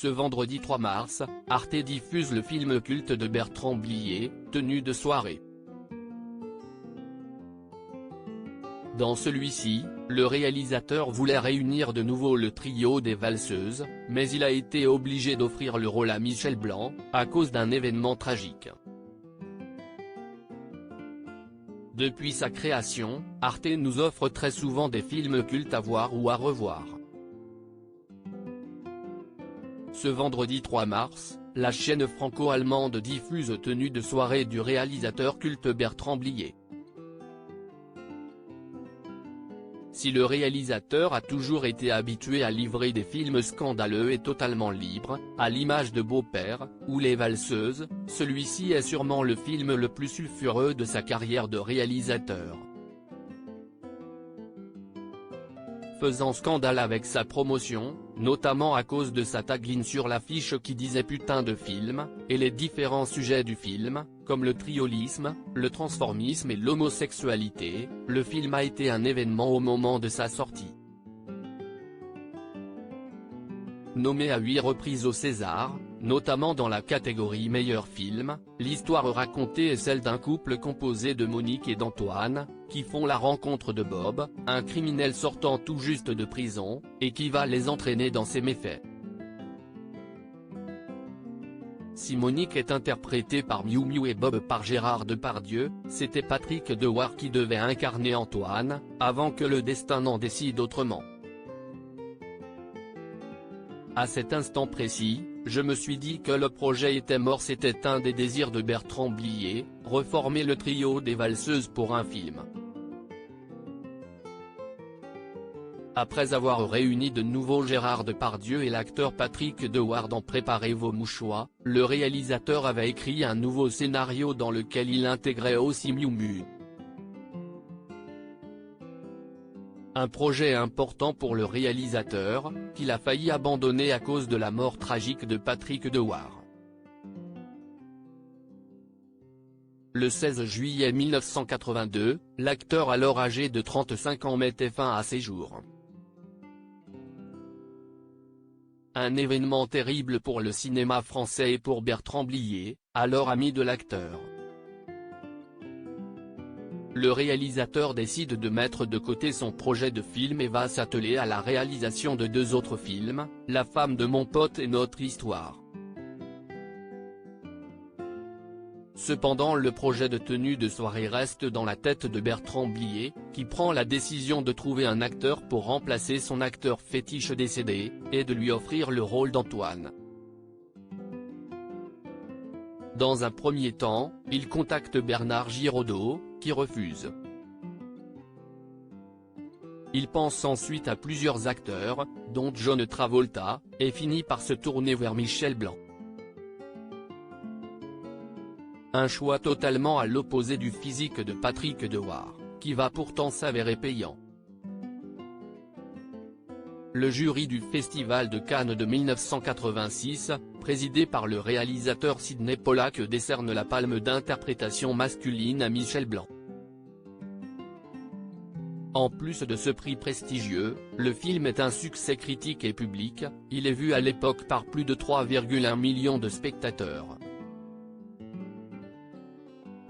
Ce vendredi 3 mars, Arte diffuse le film culte de Bertrand Blier, Tenue de soirée. Dans celui-ci, le réalisateur voulait réunir de nouveau le trio des valseuses, mais il a été obligé d'offrir le rôle à Michel Blanc, à cause d'un événement tragique. Depuis sa création, Arte nous offre très souvent des films cultes à voir ou à revoir. Ce vendredi 3 mars, la chaîne franco-allemande diffuse Tenue de soirée du réalisateur culte Bertrand Blier. Si le réalisateur a toujours été habitué à livrer des films scandaleux et totalement libres, à l'image de Beau-père, ou Les Valseuses, celui-ci est sûrement le film le plus sulfureux de sa carrière de réalisateur. Faisant scandale avec sa promotion, notamment à cause de sa tagline sur l'affiche qui disait « putain de film », et les différents sujets du film, comme le triolisme, le transformisme et l'homosexualité, le film a été un événement au moment de sa sortie. Nommé à 8 reprises au César, notamment dans la catégorie meilleur film, l'histoire racontée est celle d'un couple composé de Monique et d'Antoine, qui font la rencontre de Bob, un criminel sortant tout juste de prison, et qui va les entraîner dans ses méfaits. Si Monique est interprétée par Miu Miu et Bob par Gérard Depardieu, c'était Patrick Dewar qui devait incarner Antoine, avant que le destin n'en décide autrement. À cet instant précis, je me suis dit que le projet était mort. C'était un des désirs de Bertrand Blier, reformer le trio des valseuses pour un film. Après avoir réuni de nouveau Gérard Depardieu et l'acteur Patrick Dewar dans Préparez vos mouchoirs, le réalisateur avait écrit un nouveau scénario dans lequel il intégrait aussi Miu Miu. Un projet important pour le réalisateur, qu'il a failli abandonner à cause de la mort tragique de Patrick Dewar. Le 16 juillet 1982, l'acteur alors âgé de 35 ans mettait fin à ses jours. Un événement terrible pour le cinéma français et pour Bertrand Blier, alors ami de l'acteur. Le réalisateur décide de mettre de côté son projet de film et va s'atteler à la réalisation de 2 autres films, La femme de mon pote et Notre histoire. Cependant le projet de Tenue de soirée reste dans la tête de Bertrand Blier, qui prend la décision de trouver un acteur pour remplacer son acteur fétiche décédé, et de lui offrir le rôle d'Antoine. Dans un premier temps, il contacte Bernard Giraudot, qui refuse. Il pense ensuite à plusieurs acteurs, dont John Travolta, et finit par se tourner vers Michel Blanc. Un choix totalement à l'opposé du physique de Patrick Dewar, qui va pourtant s'avérer payant. Le jury du Festival de Cannes de 1986, présidé par le réalisateur Sidney Pollack, décerne la palme d'interprétation masculine à Michel Blanc. En plus de ce prix prestigieux, le film est un succès critique et public, il est vu à l'époque par plus de 3,1 millions de spectateurs.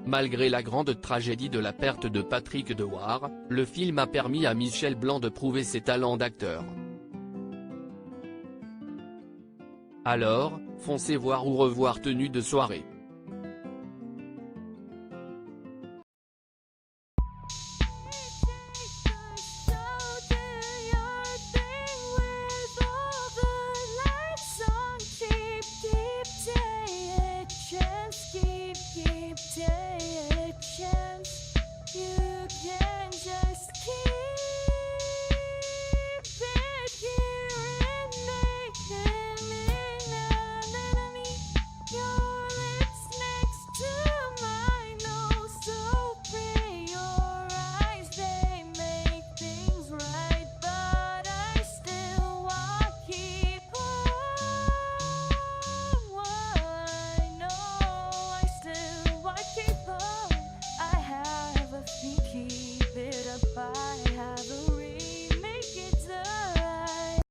Malgré la grande tragédie de la perte de Patrick Dewar, le film a permis à Michel Blanc de prouver ses talents d'acteur. Alors, foncez voir ou revoir Tenue de soirée.